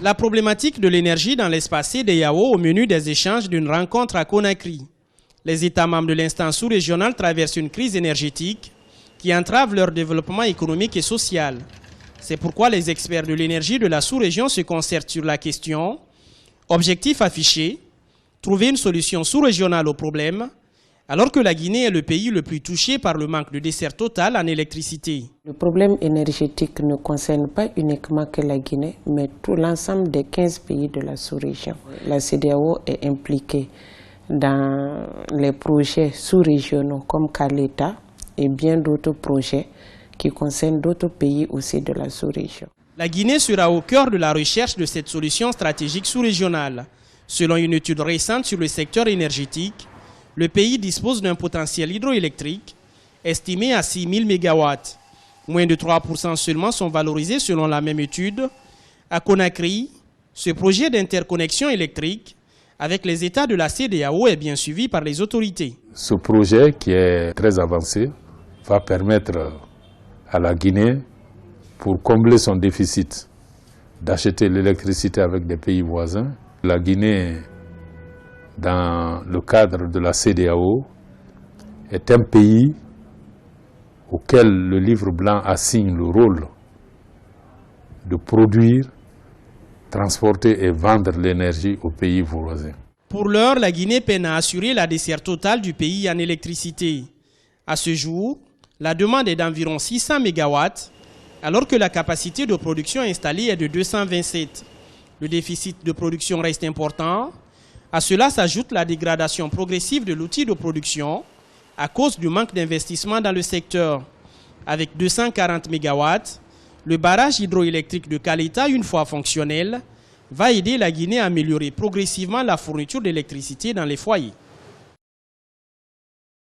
La problématique de l'énergie dans l'espace CEDEAO au menu des échanges d'une rencontre à Conakry. Les États membres de l'instance sous-régionale traversent une crise énergétique qui entrave leur développement économique et social. C'est pourquoi les experts de l'énergie de la sous-région se concertent sur la question. Objectif affiché, trouver une solution sous-régionale au problème, alors que la Guinée est le pays le plus touché par le manque de dessert total en électricité. Le problème énergétique ne concerne pas uniquement que la Guinée, mais tout l'ensemble des 15 pays de la sous-région. La CEDEAO est impliquée dans les projets sous-régionaux comme Caleta et bien d'autres projets qui concernent d'autres pays aussi de la sous-région. La Guinée sera au cœur de la recherche de cette solution stratégique sous-régionale. Selon une étude récente sur le secteur énergétique, le pays dispose d'un potentiel hydroélectrique estimé à 6 000 MW. Moins de 3% seulement sont valorisés selon la même étude. À Conakry, ce projet d'interconnexion électrique avec les États de la CEDEAO est bien suivi par les autorités. Ce projet qui est très avancé va permettre à la Guinée, pour combler son déficit, d'acheter l'électricité avec des pays voisins. La Guinée, dans le cadre de la CEDEAO, est un pays auquel le livre blanc assigne le rôle de produire, transporter et vendre l'énergie aux pays voisins. Pour l'heure, la Guinée peine à assurer la desserte totale du pays en électricité. À ce jour, la demande est d'environ 600 MW, alors que la capacité de production installée est de 227. Le déficit de production reste important. À cela s'ajoute la dégradation progressive de l'outil de production à cause du manque d'investissement dans le secteur. Avec 240 MW, le barrage hydroélectrique de Caleta, une fois fonctionnel, va aider la Guinée à améliorer progressivement la fourniture d'électricité dans les foyers.